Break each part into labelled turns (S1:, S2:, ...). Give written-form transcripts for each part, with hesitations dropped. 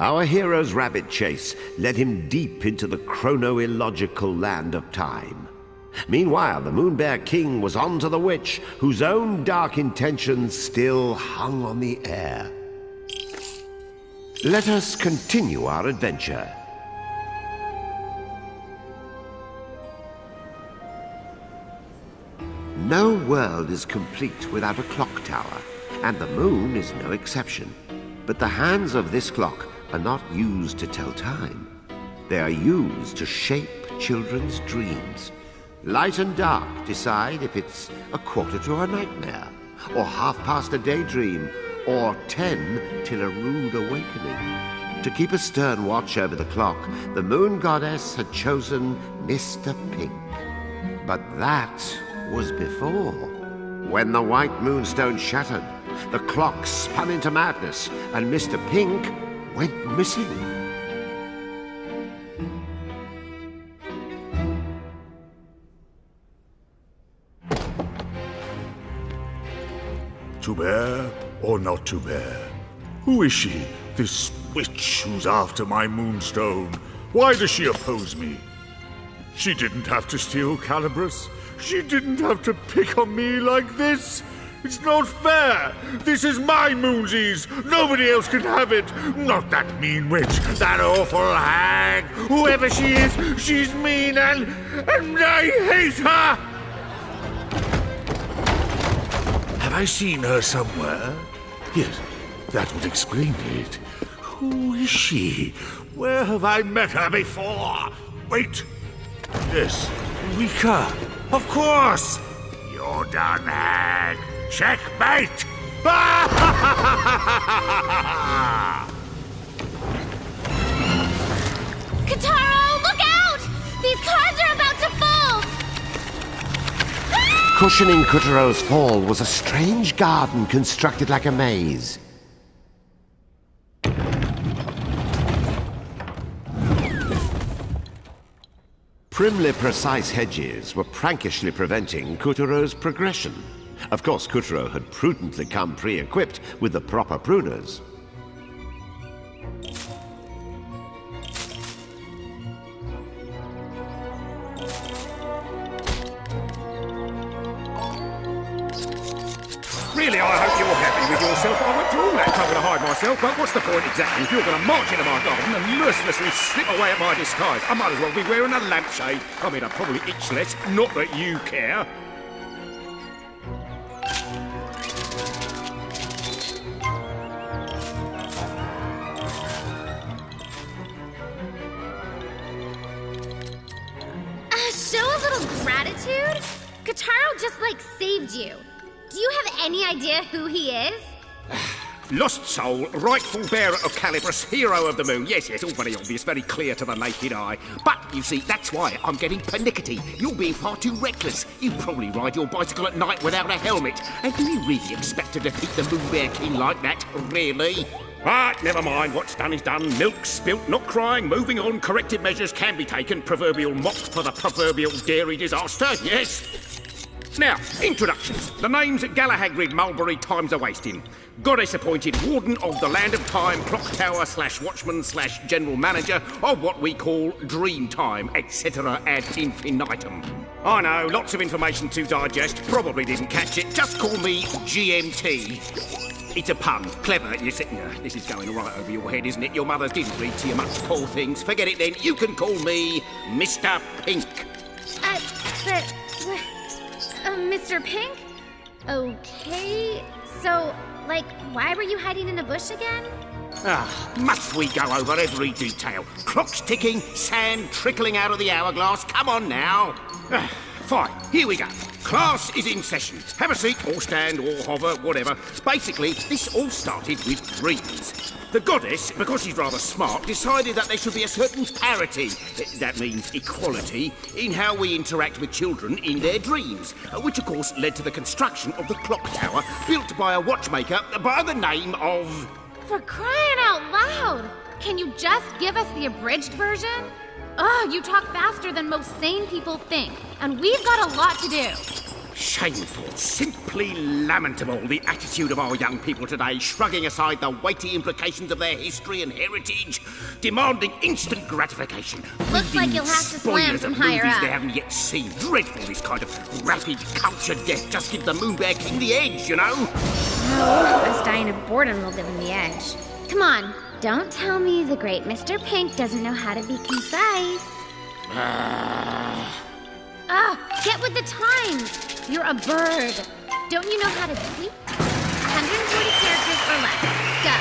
S1: Our hero's rabbit chase led him deep into the chrono-illogical land of time. Meanwhile, the Moon Bear King was on to the witch, whose own dark intentions still hung on the air. Let us continue our adventure. No world is complete without a clock tower, and the moon is no exception. But the hands of this clock are not used to tell time. They are used to shape children's dreams. Light and dark decide if it's a quarter to a nightmare, or half past a daydream, or 10 till a rude awakening. To keep a stern watch over the clock, the moon goddess had chosen Mr. Pink. But that was before. When the white moonstone shattered, the clock spun into madness, and Mr. Pink went missing.
S2: To bear or not to bear? Who is she, this witch who's after my moonstone? Why does she oppose me? She didn't have to steal Calibris. She didn't have to pick on me like this. It's not fair. This is my moonsies. Nobody else can have it. Not that mean witch, that awful hag. Whoever she is, she's mean and I hate her. Have I seen her somewhere? Yes, that would explain it. Who is she? Where have I met her before? Wait. Yes, Rika. Of course. You're done, hag. Checkmate!
S3: Kataro, look out! These cars are about to fall!
S1: Cushioning Kotaro's fall was a strange garden constructed like a maze. Primly precise hedges were prankishly preventing Kotaro's progression. Of course, Kotaro had prudently come pre-equipped with the proper pruners.
S4: Really, I hope you're happy with yourself. I went through all that trouble to hide myself, but what's the point exactly if you're going to march into my garden and mercilessly slip away at my disguise? I might as well be wearing a lampshade. I mean, I'd probably itch less, not that you care.
S3: Show a little gratitude? Kataro just, saved you. Do you have any idea who he is?
S4: Lost soul, rightful bearer of Calibris, hero of the moon. Yes, all very obvious, very clear to the naked eye. But, you see, that's why I'm getting pernickety. You're being far too reckless. You probably ride your bicycle at night without a helmet. And do you really expect to defeat the Moon Bear King like that? Really? But never mind, what's done is done. Milk spilt, not crying, moving on. Corrective measures can be taken. Proverbial mop for the proverbial dairy disaster, yes? Now, introductions. The name's Galahagrid Mulberry Times a Wasting. Goddess-appointed Warden of the Land of Time, Clock Tower / Watchman / General Manager of what we call Dream Time, etc. ad infinitum. I know, lots of information to digest. Probably didn't catch it. Just call me GMT. It's a pun. Clever, you see. This is going right over your head, isn't it? Your mothers didn't read to you much, poor things. Forget it then. You can call me Mr. Pink.
S3: Mr. Pink? Okay, so, why were you hiding in a bush again?
S4: Must we go over every detail? Clock's ticking, sand trickling out of the hourglass. Come on now. Fine, here we go. Class is in session. Have a seat, or stand, or hover, whatever. Basically, this all started with dreams. The goddess, because she's rather smart, decided that there should be a certain parity, that means equality, in how we interact with children in their dreams, which of course led to the construction of the clock tower, built by a watchmaker by the name of...
S3: For crying out loud! Can you just give us the abridged version? You talk faster than most sane people think, and we've got a lot to do.
S4: Shameful, simply lamentable, the attitude of our young people today, shrugging aside the weighty implications of their history and heritage, demanding instant gratification.
S3: Looks like you'll have to slam
S4: spoilers
S3: from
S4: of
S3: higher
S4: movies
S3: up.
S4: they haven't yet seen. Dreadful, this kind of rapid culture death. Just give the Moon Bear King the edge, you know?
S3: Us dying of boredom will give him the edge. Come on, don't tell me the great Mr. Pink doesn't know how to be concise. Get with the times! You're a bird. Don't you know how to tweet? 140 characters or less. Go.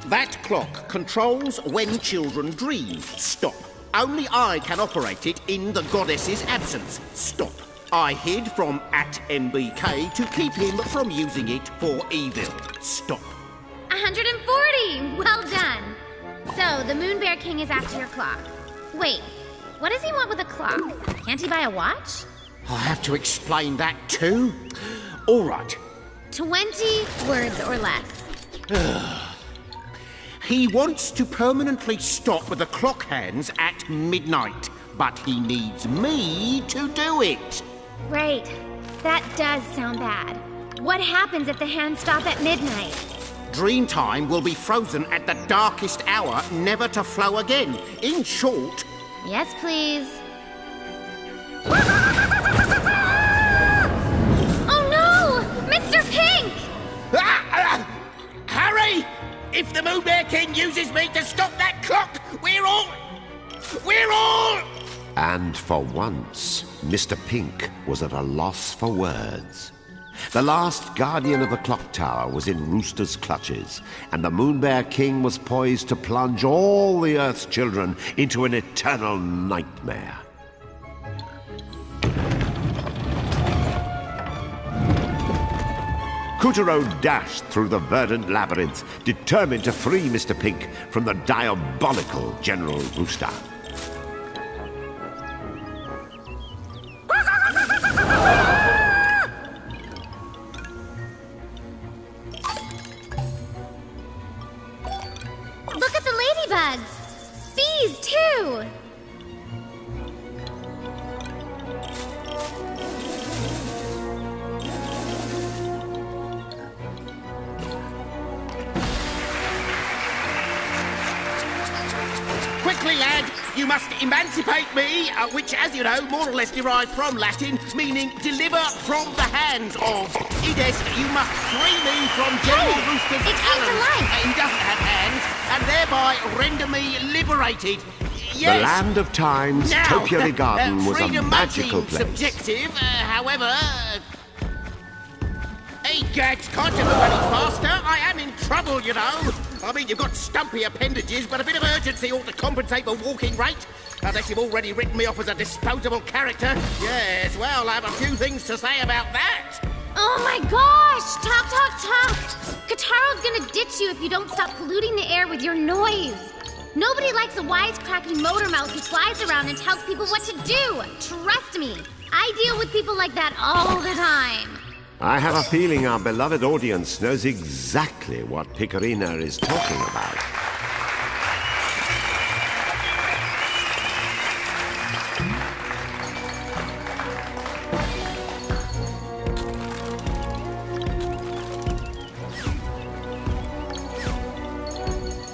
S4: That clock controls when children dream. Stop. Only I can operate it in the goddess's absence. Stop. I hid from @MBK to keep him from using it for evil. Stop.
S3: 140! Well done. So, the Moon Bear King is after your clock. Wait, what does he want with a clock? Can't he buy a watch?
S4: I have to explain that too? All right.
S3: 20 words or less.
S4: He wants to permanently stop the clock hands at midnight, but he needs me to do it.
S3: Right. That does sound bad. What happens if the hands stop at midnight?
S4: Dreamtime will be frozen at the darkest hour, never to flow again. In short...
S3: Yes, please. Oh no! Mr. Pink!
S4: Harry! If the Moon Bear King uses me to stop that clock, we're all...
S1: And for once, Mr. Pink was at a loss for words. The last guardian of the clock tower was in Rooster's clutches, and the Moon Bear King was poised to plunge all the Earth's children into an eternal nightmare. Couturier dashed through the verdant labyrinth, determined to free Mr. Pink from the diabolical General Rooster.
S3: Look at the ladybugs! Bees, too!
S4: Quickly, lad, you must emancipate me, which, as you know, more or less derives from Latin, meaning deliver from the hands of. Ides, you must free me from General
S3: Hey,
S4: Rooster's
S3: it came to
S4: talons.
S3: life.
S4: He doesn't have hands, and thereby render me liberated.
S1: The
S4: Yes.
S1: land of times,
S4: Now,
S1: Topiary Garden, was a
S4: freedom may
S1: magical
S4: seem
S1: place.
S4: subjective, however... Hey, Gags, can't you move any faster? I am in trouble, you know. I mean, you've got stumpy appendages, but a bit of urgency ought to compensate for walking rate. Unless you've already written me off as a disposable character. Yes, well, I have a few things to say about that.
S3: Oh my gosh! Talk! Kataro's gonna ditch you if you don't stop polluting the air with your noise. Nobody likes a wisecracking motor mouth who flies around and tells people what to do. Trust me, I deal with people like that all the time.
S1: I have a feeling our beloved audience knows exactly what Picarina is talking about.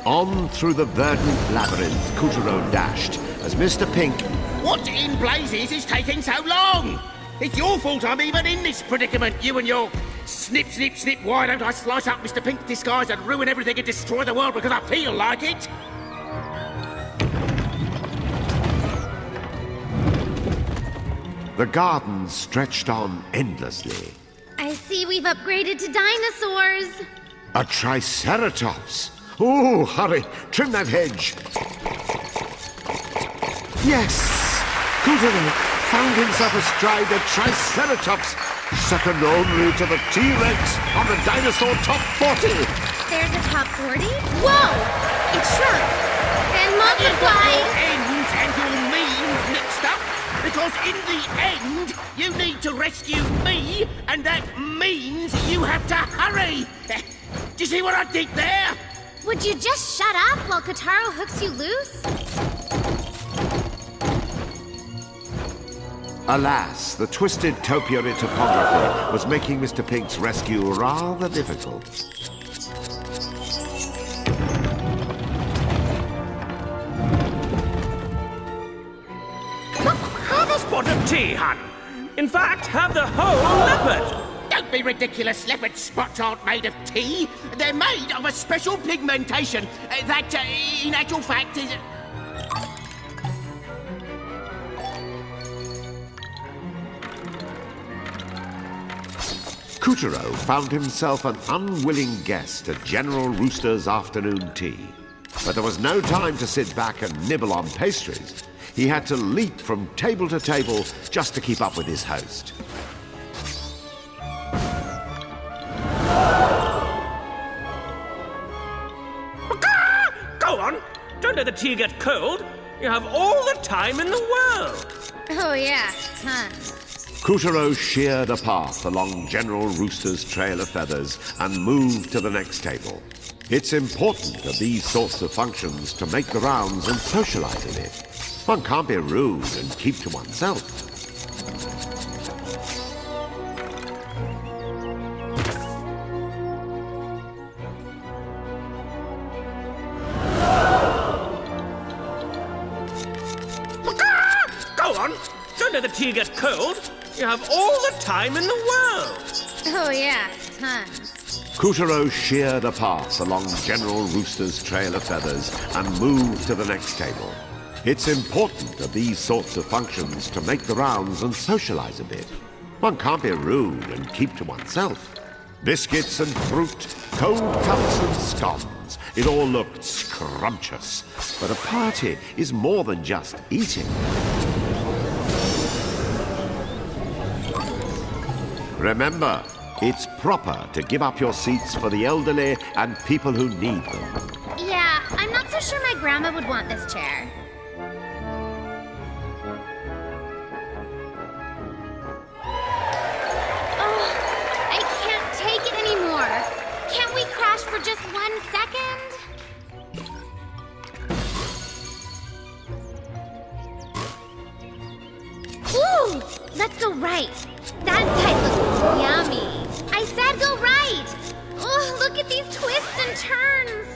S1: On through the verdant labyrinth, Couturier dashed as Mr. Pink...
S4: What in blazes is taking so long? It's your fault I'm even in this predicament, you and your snip, snip, snip. Why don't I slice up Mr. Pink's disguise and ruin everything and destroy the world because I feel like it?
S1: The garden stretched on endlessly.
S3: I see we've upgraded to dinosaurs.
S1: A triceratops! Oh, hurry! Trim that hedge! Yes! Couturier found himself astride a triceratops, second only to the T-Rex on the dinosaur top 40.
S3: There's a top 40? Whoa! It shrunk and multiplied.
S4: Ends and your means mixed up. Because in the end, you need to rescue me, and that means you have to hurry. Do you see what I did there?
S3: Would you just shut up while Kotaro hooks you loose?
S1: Alas, the twisted topiary topography was making Mr. Pink's rescue rather difficult.
S5: Have a spot of tea, hun. In fact, have the whole leopard.
S4: Don't be ridiculous. Leopard spots aren't made of tea. They're made of a special pigmentation that, in actual fact, is...
S1: Kotaro found himself an unwilling guest at General Rooster's afternoon tea. But there was no time to sit back and nibble on pastries. He had to leap from table to table just to keep up with his host.
S5: Go on. Don't let the tea get cold. You have all the time in the world.
S3: Oh yeah, tons.
S1: Kotaro sheared a path along General Rooster's trail of feathers and moved to the next table. It's important at these sorts of functions to make the rounds and socialize a bit. One can't be rude and keep to oneself.
S5: Go on. Don't let the tea get cold. You have all the time in the world.
S3: Oh yeah, tons.
S1: Kotaro sheared a path along General Rooster's trail of feathers and moved to the next table. It's important at these sorts of functions to make the rounds and socialize a bit. One can't be rude and keep to oneself. Biscuits and fruit, cold cups and scones. It all looked scrumptious. But a party is more than just eating. Remember, it's proper to give up your seats for the elderly and people who need them.
S3: Yeah, I'm not so sure my grandma would want this chair. Oh, I can't take it anymore. Can't we crash for just 1 second? Ooh, let's go right. That side looks yummy. I said go right. Oh, look at these twists and turns.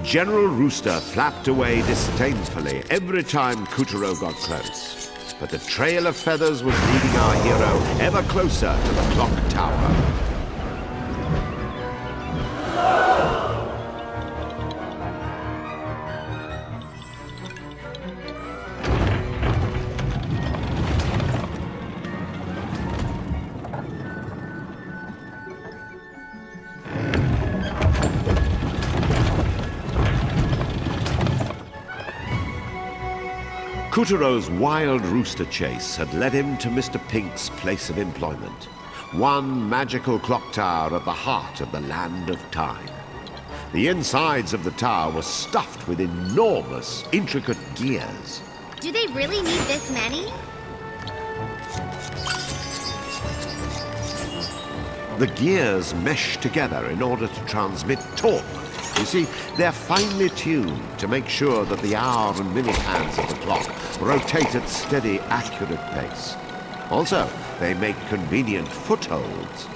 S1: General Rooster flapped away disdainfully every time Kotaro got close. But the trail of feathers was leading our hero ever closer to the clock tower. Kotaro's wild rooster chase had led him to Mr. Pink's place of employment. One magical clock tower at the heart of the land of time. The insides of the tower were stuffed with enormous, intricate gears.
S3: Do they really need this many?
S1: The gears mesh together in order to transmit torque. You see, they're finely tuned to make sure that the hour and minute hands of the clock rotate at steady, accurate pace. Also, they make convenient footholds.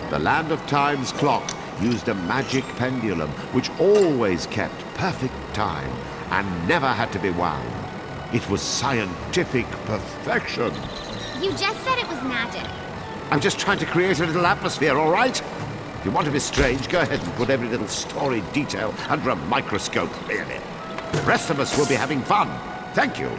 S1: The Land of Time's clock used a magic pendulum which always kept perfect time and never had to be wound. It was scientific perfection.
S3: You just said it was magic.
S1: I'm just trying to create a little atmosphere, all right? If you want to be strange, go ahead and put every little story detail under a microscope, really. The rest of us will be having fun. Thank you.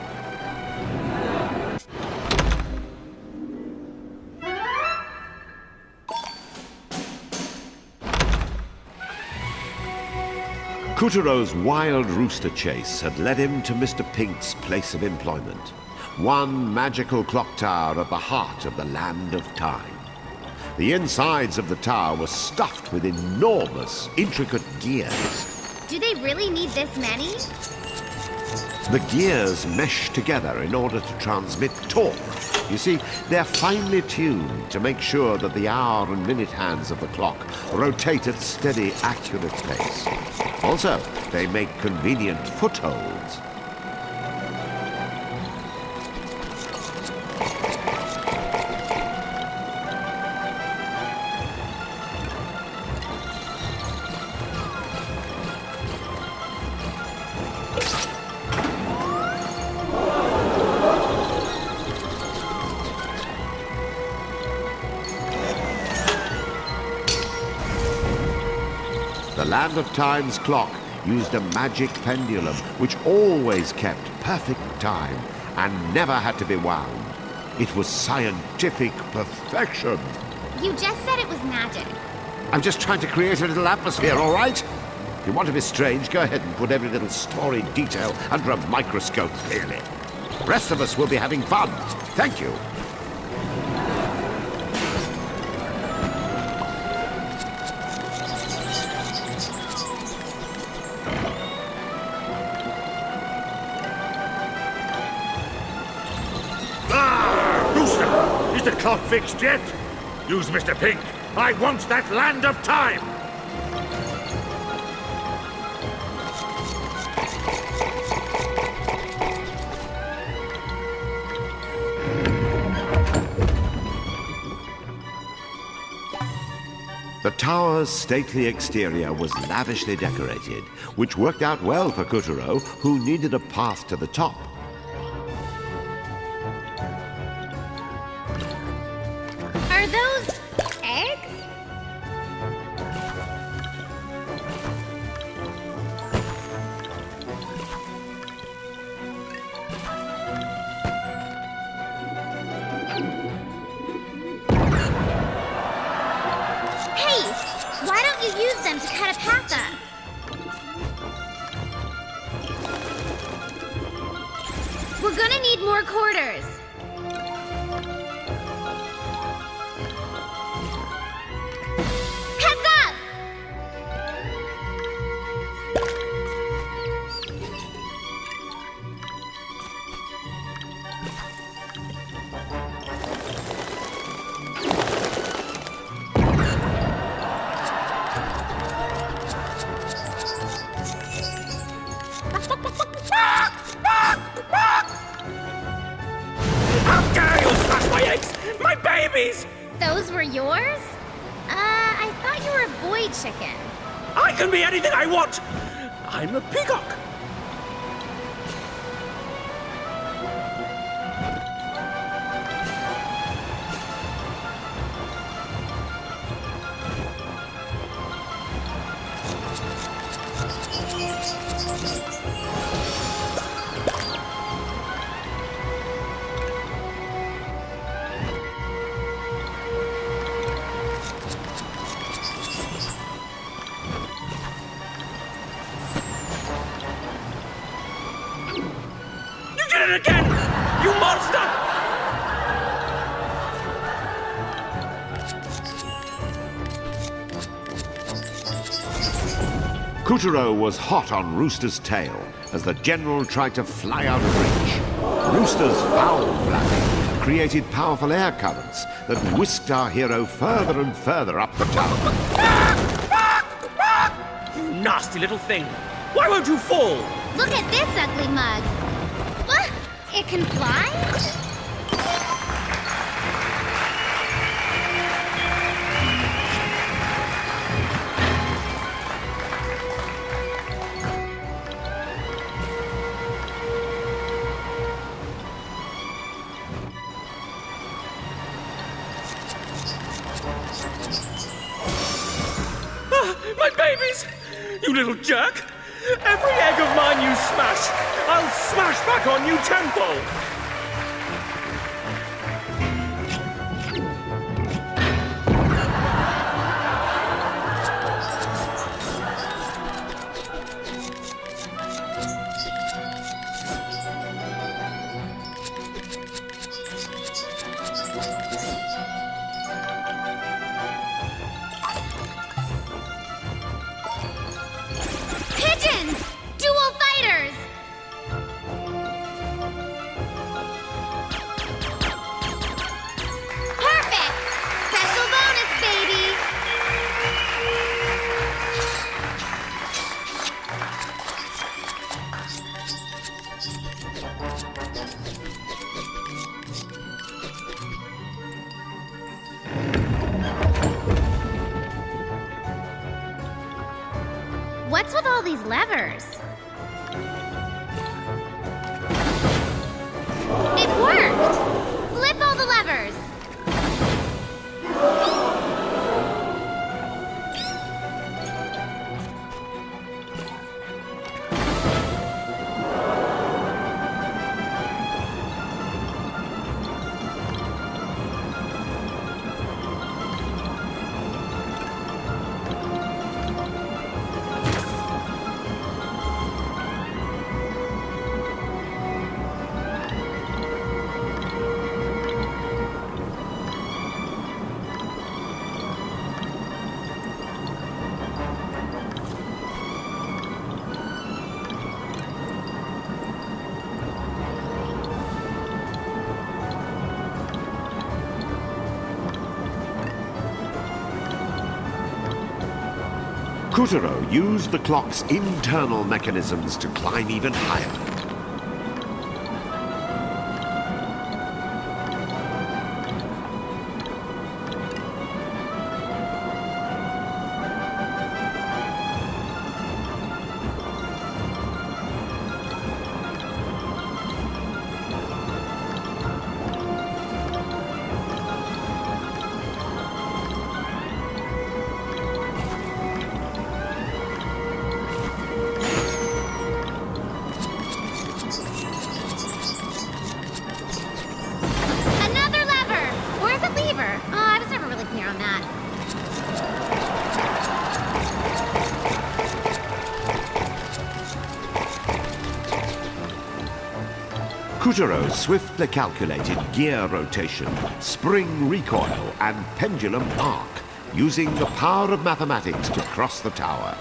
S1: Coutureau's wild rooster chase had led him to Mr. Pink's place of employment. One magical clock tower at the heart of the Land of Time. The insides of the tower were stuffed with enormous, intricate gears.
S3: Do they really need this many?
S1: The gears mesh together in order to transmit torque. You see, they're finely tuned to make sure that the hour and minute hands of the clock rotate at steady, accurate pace. Also, they make convenient footholds. The Land of Time's clock used a magic pendulum which always kept perfect time and never had to be wound. It was scientific perfection.
S3: You just said it was magic.
S1: I'm just trying to create a little atmosphere, all right? If you want to be strange, go ahead and put every little story detail under a microscope, clearly. The rest of us will be having fun. Thank you.
S2: Is the clock fixed yet? Use Mr. Pink. I want that Land of Time!
S1: The tower's stately exterior was lavishly decorated, which worked out well for Coutureau, who needed a path to the top.
S3: Are those eggs? Hey, why don't you use them to cut a path up? We're gonna need more quarters. Heads up!
S5: How dare you smash my eggs! My babies!
S3: Those were yours? I thought you were a boy chicken.
S5: I can be anything I want! I'm a peacock! You did it again! You monster!
S1: Coutureau was hot on Rooster's tail as the general tried to fly out of reach. Rooster's foul flapping created powerful air currents that whisked our hero further and further up the tower.
S5: You nasty little thing! Why won't you fall?
S3: Look at this ugly mug. What? It can fly?
S5: My babies! You little jerk! Every egg of mine you smash, I'll smash back on you tenfold!
S3: What's with all these levers? It worked! Flip all the levers!
S1: Kutaro used the clock's internal mechanisms to climb even higher.
S3: Another lever! Or is it lever? Oh, I was never really clear on that.
S1: Kutaro swiftly calculated gear rotation, spring recoil, and pendulum arc, using the power of mathematics to cross the tower.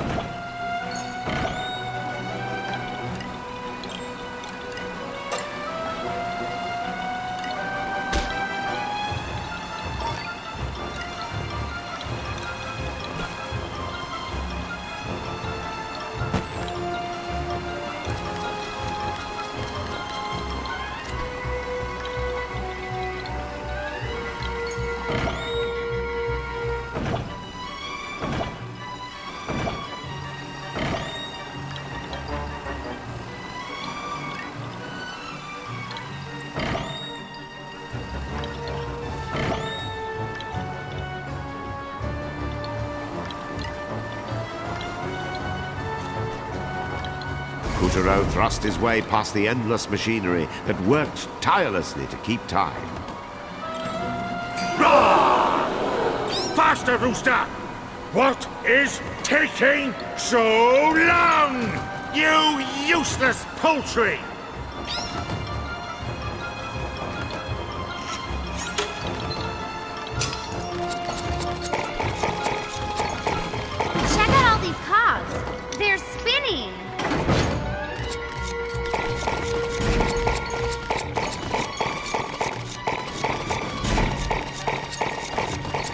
S1: Kutaro thrust his way past the endless machinery that worked tirelessly to keep time.
S2: Roar! Faster, Rooster! What is taking so long? You useless poultry!
S3: Check out all these cogs. They're spinning.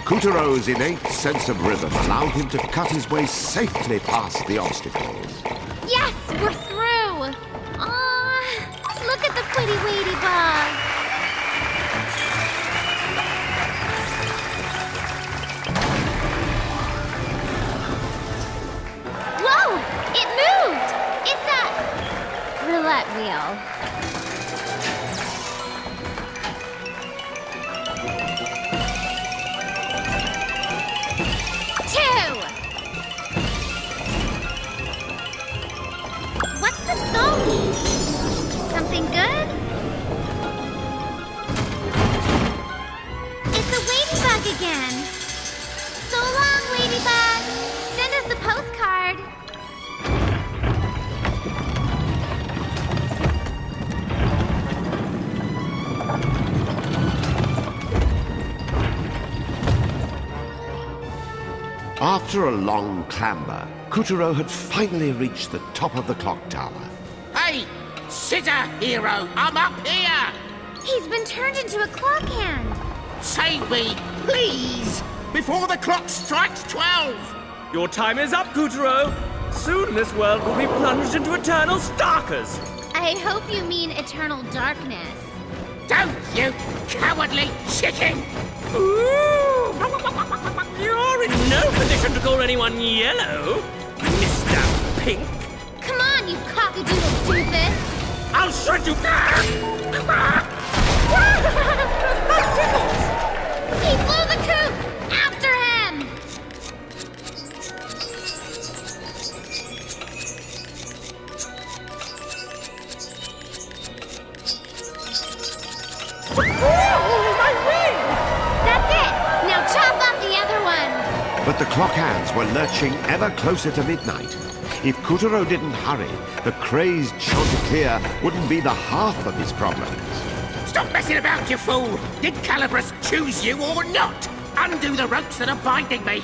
S1: Kutaro's innate sense of rhythm allowed him to cut his way safely past the obstacles.
S3: Yes, we're through. Aw, look at the pretty ladybug. Whoa, it moved. It's a roulette wheel. What's the skull mean? Something good? It's a ladybug again. So long, ladybug. Send us a postcard.
S1: After a long clamber, Kutaro had finally reached the top of the clock tower.
S4: Hey, Scissor Hero, I'm up here!
S3: He's been turned into a clock hand.
S4: Save me, please, before the clock strikes 12!
S5: Your time is up, Kutaro. Soon this world will be plunged into eternal starkers.
S3: I hope you mean eternal darkness.
S4: Don't you cowardly chicken!
S5: Ooh! You're in no position to call anyone yellow, Mr. pink.
S3: Come on, you cockadoodle doofus!
S5: I'll shred you down!
S3: He flew the coop! After him!
S5: My wing!
S3: That's it! Now chop off the other one!
S1: But the clock hands were lurching ever closer to midnight. If Kutaro didn't hurry, the crazed Chanticleer wouldn't be the half of his problems.
S4: Stop messing about, you fool! Did Calabrus choose you or not? Undo the ropes that are binding me!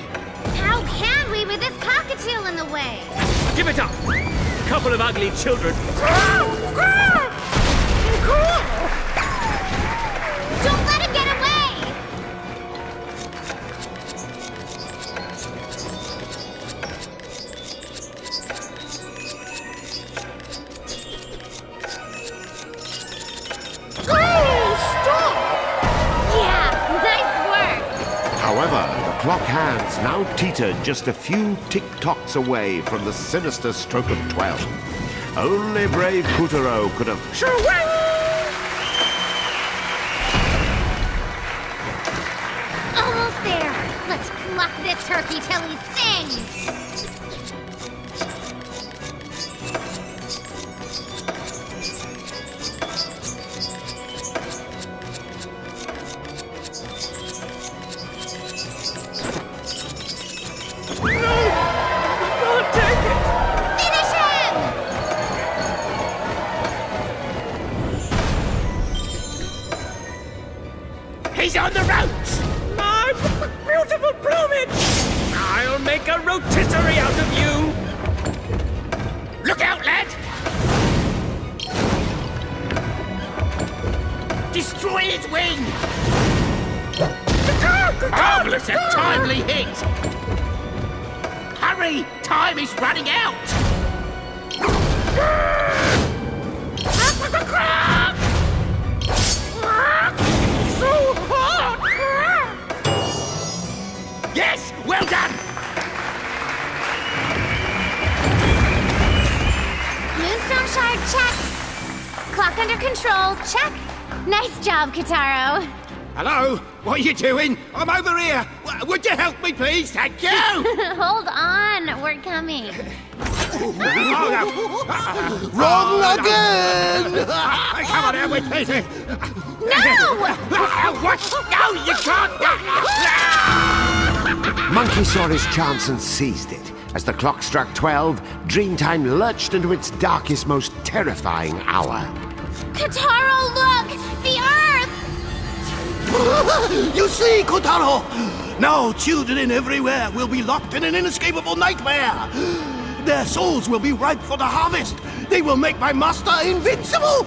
S3: How can we with this cockatiel in the way?
S5: Give it up! Couple of ugly children.
S3: Don't let him get away!
S5: Stop!
S3: Yeah, nice work!
S1: However, the clock hands now teetered just a few tick-tocks away from the sinister stroke of 12. Only brave Kutaro could have...
S3: Almost there! Let's pluck this turkey till he sings!
S5: I'll take it!
S3: Finish him!
S4: He's on the ropes!
S5: My beautiful plumage! I'll make a rotisserie out of you!
S4: Look out, lad! Destroy his wing! Marvelous, a timely hit! Hurry! Time is running out!
S5: So hot!
S4: Yes! Well done!
S3: Moonstone shard, check! Clock under control, check! Nice job, Kitaro.
S4: Hello? What are you doing? I'm over here! Would you help me, please? Thank you!
S3: Hold on, we're coming.
S4: Oh, no.
S6: Wrong again!
S4: Come on, out with me!
S3: No!
S4: What? No, you can't!
S1: Monkey saw his chance and seized it. As the clock struck 12, Dreamtime lurched into its darkest, most terrifying hour.
S3: Kitaro, look! The Earth!
S6: You see, Kotaro? Now children everywhere will be locked in an inescapable nightmare. Their souls will be ripe for the harvest. They will make my master invincible.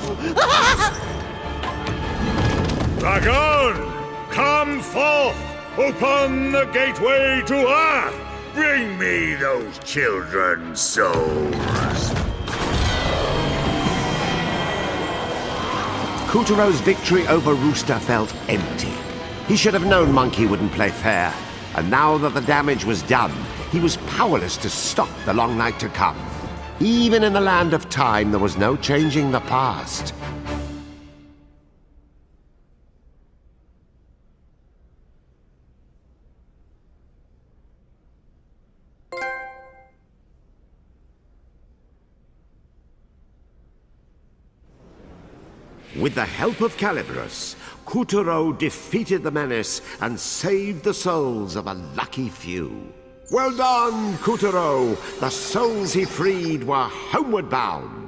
S2: Dragon, come forth! Open the gateway to Earth! Bring me those children's souls!
S1: Kutaro's victory over Rooster felt empty. He should have known Monkey wouldn't play fair. And now that the damage was done, he was powerless to stop the long night to come. Even in the land of time, there was no changing the past. With the help of Calabrus, Kutaro defeated the menace and saved the souls of a lucky few. Well done, Kutaro! The souls he freed were homeward bound.